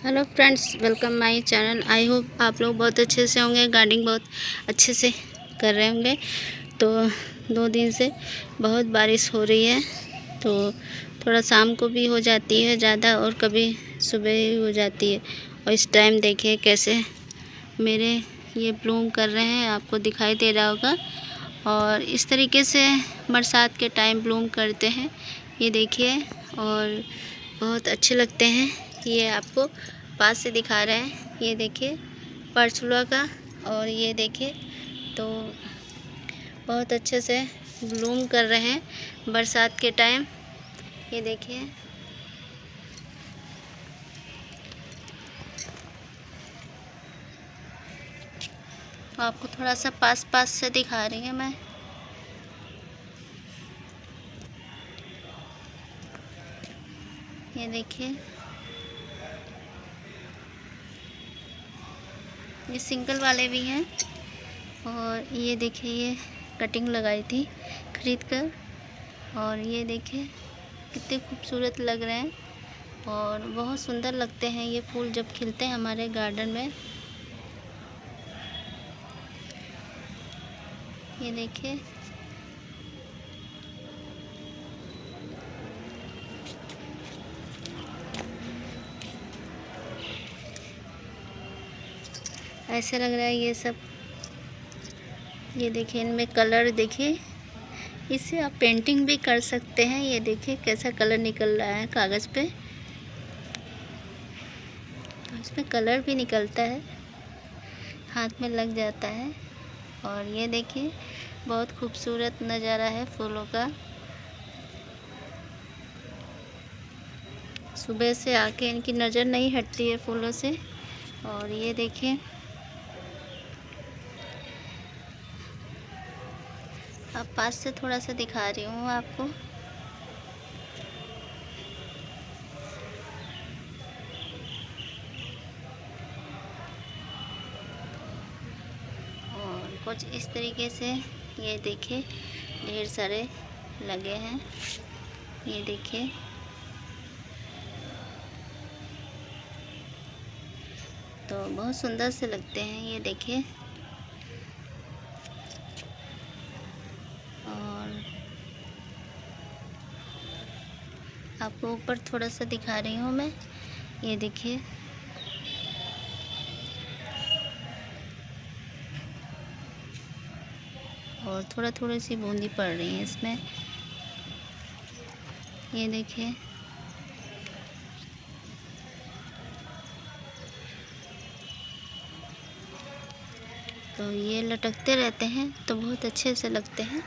Hello friends, welcome my channel. I hope आप लोग बहुत अच्छे से होंगे, गार्डनिंग बहुत अच्छे से कर रहे होंगे। तो 2 दिन से बहुत बारिश हो रही है, तो थोड़ा शाम को भी हो जाती है ज़्यादा और कभी सुबह ही हो जाती है। और इस टाइम देखिए कैसे मेरे ये ब्लूम कर रहे हैं, आपको दिखाई दे रहा होगा। और इस तरीके से बरसात के टाइम ब्लूम करते हैं, ये देखिए। और बहुत अच्छे लगते हैं। ये आपको पास से दिखा रहे हैं, ये देखिए पर्चुला का। और ये देखिए तो बहुत अच्छे से ब्लूम कर रहे हैं बरसात के टाइम, ये देखिए। आपको थोड़ा सा पास से दिखा रही हूँ मैं। ये देखिए, ये सिंगल वाले भी हैं। और ये देखिए, ये कटिंग लगाई थी खरीद कर। और ये देखिए कितने खूबसूरत लग रहे हैं और बहुत सुंदर लगते हैं ये फूल जब खिलते हैं हमारे गार्डन में। ये देखिए, ऐसे लग रहा है ये सब। ये देखिए, इनमें कलर देखिए, इससे आप पेंटिंग भी कर सकते हैं। ये देखिए कैसा कलर निकल रहा है कागज़ पे, तो इसमें कलर भी निकलता है, हाथ में लग जाता है। और ये देखिए बहुत खूबसूरत नज़ारा है फूलों का। सुबह से आके इनकी नज़र नहीं हटती है फूलों से। और ये देखिए, अब पास से थोड़ा सा दिखा रही हूँ आपको। और कुछ इस तरीके से ये देखिए ढेर सारे लगे हैं, ये देखिए। तो बहुत सुंदर से लगते हैं, ये देखिए। और आपको ऊपर थोड़ा सा दिखा रही हूँ मैं, ये देखिए। और थोड़ी सी बूंदी पड़ रही है इसमें, ये देखिए। तो ये लटकते रहते हैं तो बहुत अच्छे से लगते हैं।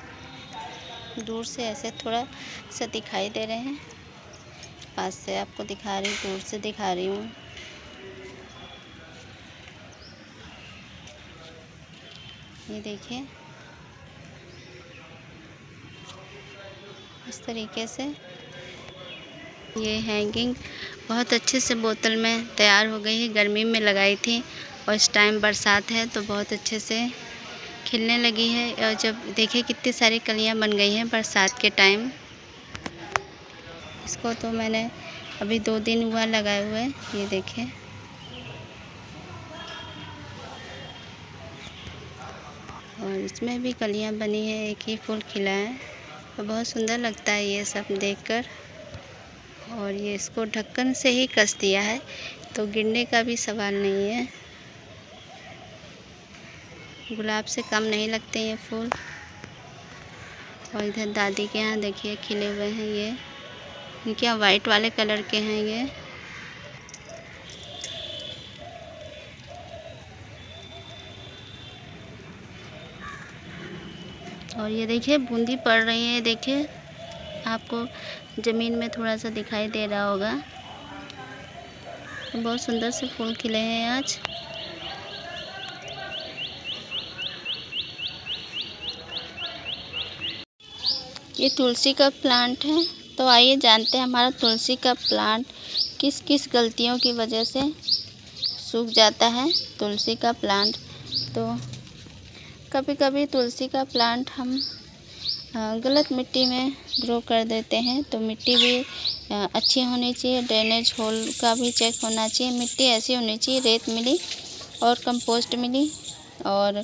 दूर से ऐसे थोड़ा सा दिखाई दे रहे हैं, पास से आपको दिखा रही, दूर से दिखा रही हूँ। ये देखिए इस तरीके से ये हैंगिंग बहुत अच्छे से बोतल में तैयार हो गई है। गर्मी में लगाई थी और इस टाइम बरसात है तो बहुत अच्छे से खिलने लगी है। और जब देखिए कितनी सारी कलियां बन गई हैं बरसात के टाइम। इसको तो मैंने अभी 2 दिन हुआ लगाए हुए, ये देखिए। और इसमें भी कलियां बनी है, एक ही फूल खिला है, तो बहुत सुंदर लगता है ये सब देखकर। और ये इसको ढक्कन से ही कस दिया है तो गिरने का भी सवाल नहीं है। गुलाब से कम नहीं लगते ये फूल। और इधर दादी के यहाँ देखिए खिले हुए हैं ये, इनके यहाँ वाइट वाले कलर के हैं ये। और ये देखिए बूंदी पड़ रही है, देखिए आपको ज़मीन में थोड़ा सा दिखाई दे रहा होगा। बहुत सुंदर से फूल खिले हैं आज। ये तुलसी का प्लांट है, तो आइए जानते हैं हमारा तुलसी का प्लांट किस किस गलतियों की वजह से सूख जाता है। तुलसी का प्लांट तो कभी कभी तुलसी का प्लांट हम गलत मिट्टी में ग्रो कर देते हैं, तो मिट्टी भी अच्छी होनी चाहिए। ड्रेनेज होल का भी चेक होना चाहिए। मिट्टी ऐसी होनी चाहिए, रेत मिली और कंपोस्ट मिली और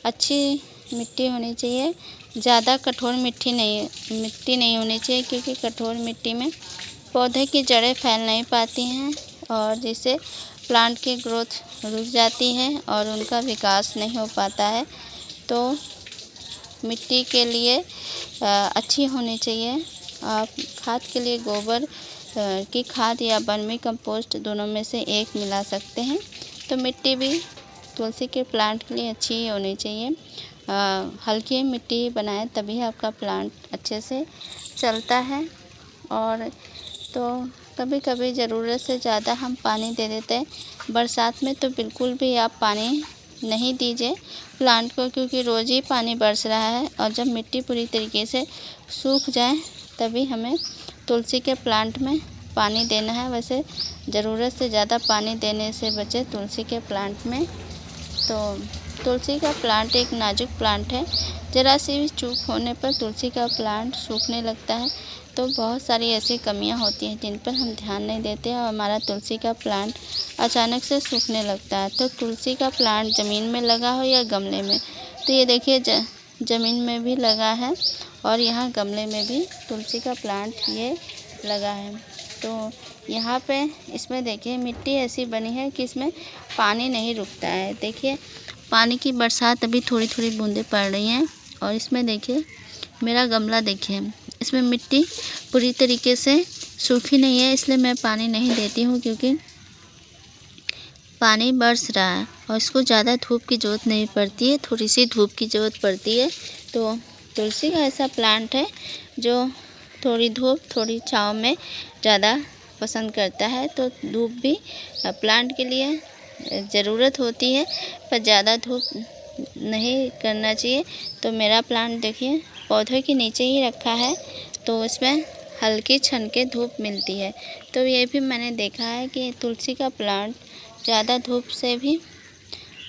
अच्छी मिट्टी होनी चाहिए। ज़्यादा कठोर मिट्टी नहीं होनी चाहिए, क्योंकि कठोर मिट्टी में पौधे की जड़ें फैल नहीं पाती हैं और जिससे प्लांट की ग्रोथ रुक जाती है और उनका विकास नहीं हो पाता है। तो मिट्टी के लिए अच्छी होनी चाहिए। आप खाद के लिए गोबर की खाद या वर्मी कंपोस्ट दोनों में से एक मिला सकते हैं। तो मिट्टी भी तुलसी के प्लांट के लिए अच्छी होनी चाहिए। हल्की मिट्टी बनाएं, तभी आपका प्लांट अच्छे से चलता है। और तो कभी कभी ज़रूरत से ज़्यादा हम पानी दे देते हैं। बरसात में तो बिल्कुल भी आप पानी नहीं दीजिए प्लांट को, क्योंकि रोज़ ही पानी बरस रहा है और जब मिट्टी पूरी तरीके से सूख जाए तभी हमें तुलसी के प्लांट में पानी देना है। वैसे ज़रूरत से ज़्यादा पानी देने से बचे तुलसी के प्लांट में। तो तुलसी का प्लांट एक नाजुक प्लांट है। ज़रा सी भी चूक होने पर तुलसी का प्लांट सूखने लगता है। तो बहुत सारी ऐसी कमियां होती हैं जिन पर हम ध्यान नहीं देते और हमारा तुलसी का प्लांट अचानक से सूखने लगता है। तो तुलसी का प्लांट ज़मीन में लगा हो या गमले में, तो ये देखिए ज़मीन में भी लगा है और यहाँ गमले में भी तुलसी का प्लांट ये लगा है। तो यहाँ पे इसमें देखिए मिट्टी ऐसी बनी है कि इसमें पानी नहीं रुकता है। देखिए पानी की बरसात अभी थोड़ी थोड़ी बूंदें पड़ रही हैं और इसमें देखिए मेरा गमला देखिए, इसमें मिट्टी पूरी तरीके से सूखी नहीं है, इसलिए मैं पानी नहीं देती हूँ, क्योंकि पानी बरस रहा है और इसको ज़्यादा धूप की ज़रूरत नहीं पड़ती है, थोड़ी सी धूप की ज़रूरत पड़ती है। तो तुलसी का ऐसा प्लांट है जो थोड़ी धूप थोड़ी छाँव में ज़्यादा पसंद करता है। तो धूप भी प्लांट के लिए ज़रूरत होती है, पर ज़्यादा धूप नहीं करना चाहिए। तो मेरा प्लांट देखिए पौधे के नीचे ही रखा है, तो उसमें हल्की छन के धूप मिलती है। तो ये भी मैंने देखा है कि तुलसी का प्लांट ज़्यादा धूप से भी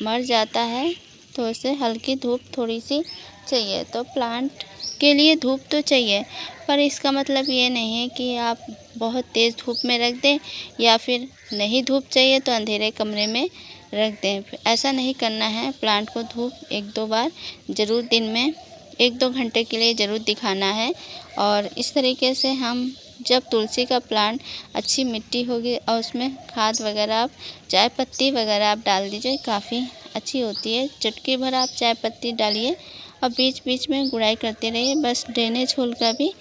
मर जाता है, तो इसे हल्की धूप थोड़ी सी चाहिए। तो प्लांट के लिए धूप तो चाहिए, पर इसका मतलब ये नहीं है कि आप बहुत तेज़ धूप में रख दें या फिर नहीं धूप चाहिए तो अंधेरे कमरे में रख दें। ऐसा नहीं करना है। प्लांट को धूप 1-2 बार ज़रूर दिन में 1-2 घंटे के लिए ज़रूर दिखाना है। और इस तरीके से हम जब तुलसी का प्लांट अच्छी मिट्टी होगी और उसमें खाद वगैरह आप चाय पत्ती वगैरह आप डाल दीजिए, काफ़ी अच्छी होती है। चुटकी भर आप चाय पत्ती डालिए और बीच बीच में गुड़ाई करते रहिए। बस ड्रेनेज होल का भी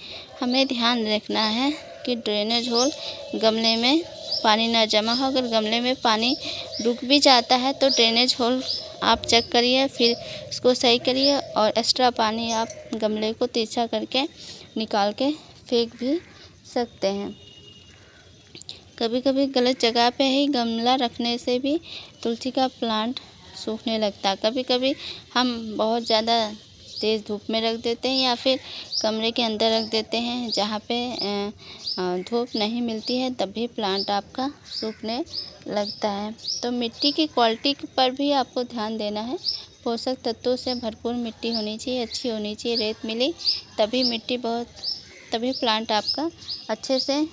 हमें ध्यान रखना है कि ड्रेनेज होल गमले में पानी ना जमा हो। अगर गमले में पानी रुक भी जाता है तो ड्रेनेज होल आप चेक करिए, फिर इसको सही करिए और एक्स्ट्रा पानी आप गमले को तिरछा करके निकाल के फेंक भी सकते हैं। कभी कभी गलत जगह पे ही गमला रखने से भी तुलसी का प्लांट सूखने लगता है। कभी कभी हम बहुत ज़्यादा तेज़ धूप में रख देते हैं या फिर कमरे के अंदर रख देते हैं जहाँ पे धूप नहीं मिलती है, तब भी प्लांट आपका सूखने लगता है। तो मिट्टी की क्वालिटी पर भी आपको ध्यान देना है। पोषक तत्वों से भरपूर मिट्टी होनी चाहिए, अच्छी होनी चाहिए, रेत मिली तभी प्लांट आपका अच्छे से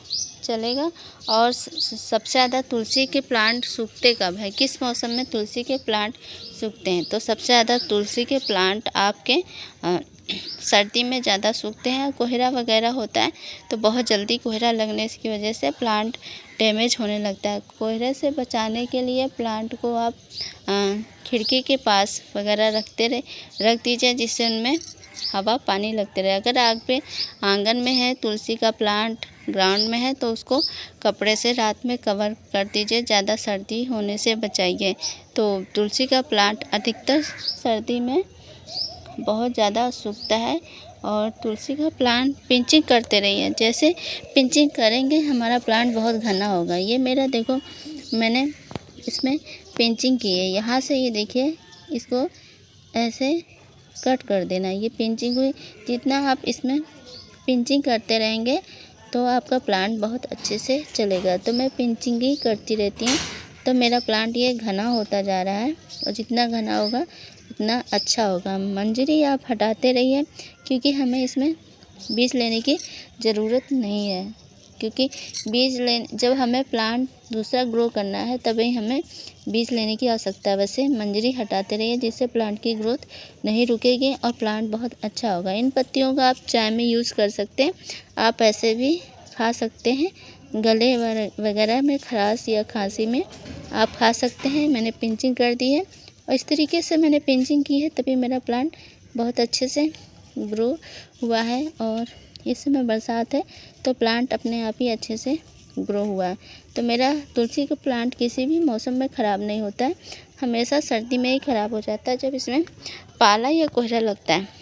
चलेगा। और सबसे ज़्यादा तुलसी के प्लांट सूखते कब है, किस मौसम में तुलसी के प्लांट सूखते हैं? तो सबसे ज़्यादा तुलसी के प्लांट आपके सर्दी में ज़्यादा सूखते हैं। कोहरा वगैरह होता है तो बहुत जल्दी कोहरा लगने की वजह से प्लांट डैमेज होने लगता है। कोहरे से बचाने के लिए प्लांट को आप खिड़की के पास वगैरह रख दीजिए, जिससे उनमें हवा पानी लगते रहे। अगर आपके आंगन में है तुलसी का प्लांट, ग्राउंड में है, तो उसको कपड़े से रात में कवर कर दीजिए, ज़्यादा सर्दी होने से बचाइए। तो तुलसी का प्लांट अधिकतर सर्दी में बहुत ज़्यादा सूखता है। और तुलसी का प्लांट पिंचिंग करते रहिए, जैसे पिंचिंग करेंगे हमारा प्लांट बहुत घना होगा। ये मेरा देखो, मैंने इसमें पिंचिंग की है, यहाँ से ये देखिए, इसको ऐसे कट कर देना। ये पिंचिंग हुई, जितना आप इसमें पिंचिंग करते रहेंगे तो आपका प्लांट बहुत अच्छे से चलेगा। तो मैं पिंचिंग ही करती रहती हूँ, तो मेरा प्लांट ये घना होता जा रहा है और जितना घना होगा उतना अच्छा होगा। मंजरी आप हटाते रहिए, क्योंकि हमें इसमें बीज लेने की ज़रूरत नहीं है, क्योंकि जब हमें प्लांट दूसरा ग्रो करना है तभी हमें बीज लेने की आवश्यकता है। वैसे मंजरी हटाते रहिए, जिससे प्लांट की ग्रोथ नहीं रुकेगी और प्लांट बहुत अच्छा होगा। इन पत्तियों का आप चाय में यूज़ कर सकते हैं, आप ऐसे भी खा सकते हैं। गले वगैरह में खराश या खांसी में आप खा सकते हैं। मैंने पिंचिंग कर दी है और इस तरीके से मैंने पिंचिंग की है, तभी मेरा प्लांट बहुत अच्छे से ग्रो हुआ है। और इस समय बरसात है तो प्लांट अपने आप ही अच्छे से ग्रो हुआ है। तो मेरा तुलसी का प्लांट किसी भी मौसम में ख़राब नहीं होता है, हमेशा सर्दी में ही ख़राब हो जाता है जब इसमें पाला या कोहरा लगता है।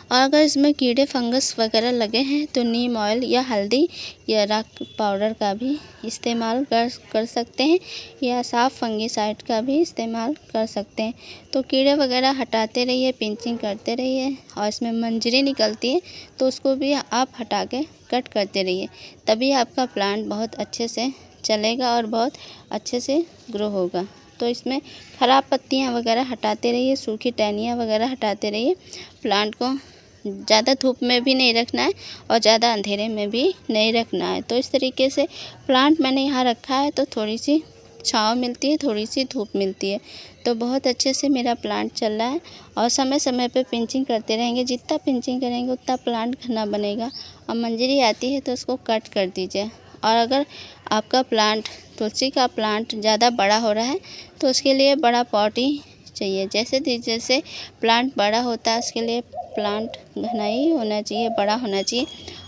और अगर इसमें कीड़े फंगस वगैरह लगे हैं तो नीम ऑयल या हल्दी या राख पाउडर का भी इस्तेमाल कर सकते हैं, या साफ फंगीसाइड का भी इस्तेमाल कर सकते हैं। तो कीड़े वगैरह हटाते रहिए, पिंचिंग करते रहिए। और इसमें मंजरी निकलती है तो उसको भी आप हटा के कट करते रहिए, तभी आपका प्लांट बहुत अच्छे से चलेगा और बहुत अच्छे से ग्रो होगा। तो इसमें ख़राब पत्तियां वगैरह हटाते रहिए, सूखी टहनियाँ वगैरह हटाते रहिए। प्लांट को ज़्यादा धूप में भी नहीं रखना है और ज़्यादा अंधेरे में भी नहीं रखना है। तो इस तरीके से प्लांट मैंने यहाँ रखा है तो थोड़ी सी छाँव मिलती है, थोड़ी सी धूप मिलती है, तो बहुत अच्छे से मेरा प्लांट चल रहा है। और समय समय पे पिंचिंग करते रहेंगे, जितना पिंचिंग करेंगे उतना प्लांट घना बनेगा। और मंजरी आती है तो उसको कट कर दीजिए। और अगर आपका प्लांट तुलसी का प्लांट ज़्यादा बड़ा हो रहा है तो उसके लिए बड़ा पॉट ही चाहिए। जैसे जैसे प्लांट बड़ा होता है उसके लिए प्लांट घना ही होना चाहिए, बड़ा होना चाहिए।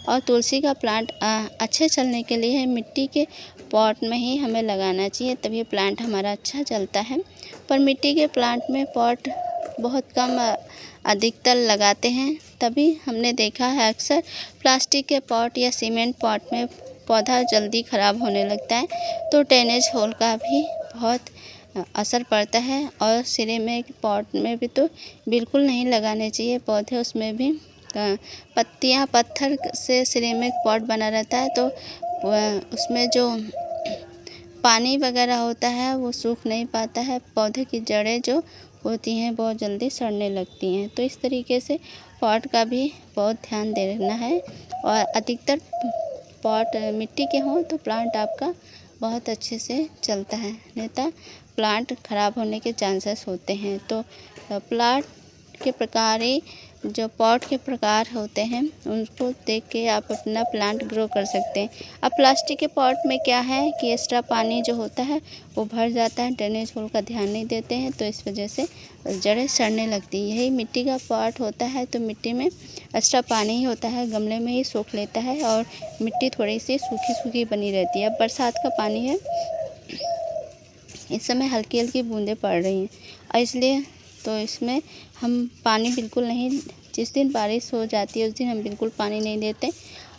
और तुलसी का प्लांट अच्छे चलने के लिए मिट्टी के पॉट में ही हमें लगाना चाहिए, तभी प्लांट हमारा अच्छा चलता है। पर मिट्टी के प्लांट में पॉट बहुत कम अधिकतर लगाते हैं, तभी हमने देखा है अक्सर प्लास्टिक के पॉट या सीमेंट पॉट में पौधा जल्दी ख़राब होने लगता है। तो ड्रेनेज होल का भी बहुत असर पड़ता है। और सिरेमिक पॉट में भी तो बिल्कुल नहीं लगाने चाहिए पौधे, उसमें भी पत्तियां पत्थर से सिरेमिक पॉट बना रहता है तो उसमें जो पानी वगैरह होता है वो सूख नहीं पाता है, पौधे की जड़ें जो होती हैं बहुत जल्दी सड़ने लगती हैं। तो इस तरीके से पॉट का भी बहुत ध्यान देना है। और अधिकतर पॉट मिट्टी के हों तो प्लांट आपका बहुत अच्छे से चलता है, नहीं तो प्लांट ख़राब होने के चांसेस होते हैं। तो प्लांट के प्रकार ही जो पॉट के प्रकार होते हैं उनको देख के आप अपना प्लांट ग्रो कर सकते हैं। अब प्लास्टिक के पॉट में क्या है कि एक्स्ट्रा पानी जो होता है वो भर जाता है, ड्रेनेज होल का ध्यान नहीं देते हैं तो इस वजह से जड़ें सड़ने लगती है। यही मिट्टी का पॉट होता है तो मिट्टी में एक्स्ट्रा पानी ही होता है, गमले में ही सोख लेता है और मिट्टी थोड़ी सी सूखी सूखी बनी रहती है। अब बरसात का पानी है, इस समय हल्की हल्की बूंदें पड़ रही हैं और इसलिए तो इसमें हम पानी बिल्कुल नहीं, जिस दिन बारिश हो जाती है उस दिन हम बिल्कुल पानी नहीं देते।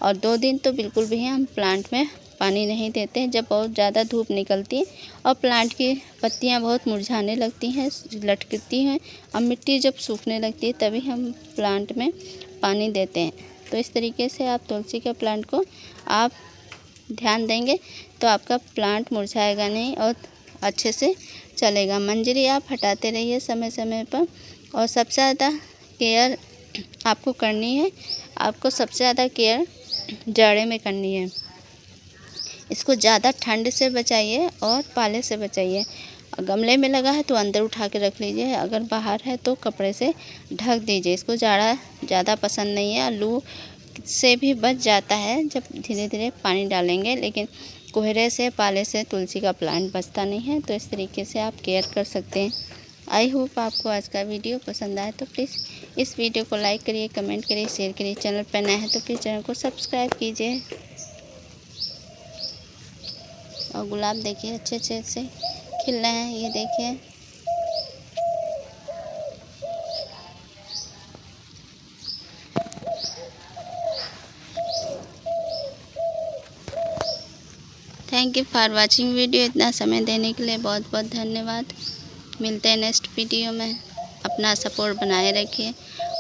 और 2 दिन तो बिल्कुल भी हम प्लांट में पानी नहीं देते हैं, जब बहुत ज़्यादा धूप निकलती है और प्लांट की पत्तियां बहुत मुरझाने लगती हैं, लटकती हैं और मिट्टी जब सूखने लगती है तभी हम प्लांट में पानी देते हैं। तो इस तरीके से आप तुलसी के प्लांट को आप ध्यान देंगे तो आपका प्लांट मुरझाएगा नहीं और अच्छे से चलेगा। मंजरी आप हटाते रहिए समय समय पर। और सबसे ज़्यादा केयर आपको करनी है, आपको सबसे ज़्यादा केयर जाड़े में करनी है। इसको ज़्यादा ठंड से बचाइए और पाले से बचाइए। गमले में लगा है तो अंदर उठा के रख लीजिए, अगर बाहर है तो कपड़े से ढक दीजिए। इसको जाड़ा ज़्यादा पसंद नहीं है, लू से भी बच जाता है जब धीरे धीरे पानी डालेंगे, लेकिन कोहरे से पाले से तुलसी का प्लांट बचता नहीं है। तो इस तरीके से आप केयर कर सकते हैं। आई होप आपको आज का वीडियो पसंद आए तो प्लीज़ इस वीडियो को लाइक करिए, कमेंट करिए, शेयर करिए। चैनल पर नए हैं तो प्लीज़ चैनल को सब्सक्राइब कीजिए। और गुलाब देखिए अच्छे अच्छे से खिल रहे हैं, ये देखिए। Thank you for watching video. इतना समय देने के लिए बहुत बहुत धन्यवाद। मिलते हैं नेक्स्ट वीडियो में। अपना सपोर्ट बनाए रखिए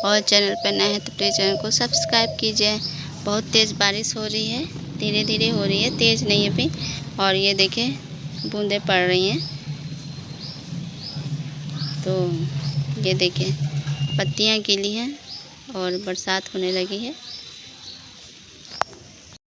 और चैनल पर नए हैं तो प्लीज़ चैनल को सब्सक्राइब कीजिए। बहुत तेज़ बारिश हो रही है, धीरे धीरे हो रही है, तेज़ नहीं है अभी। और ये देखिए बूंदें पड़ रही हैं, तो ये देखिए पत्तियां गीली हैं और बरसात होने लगी है।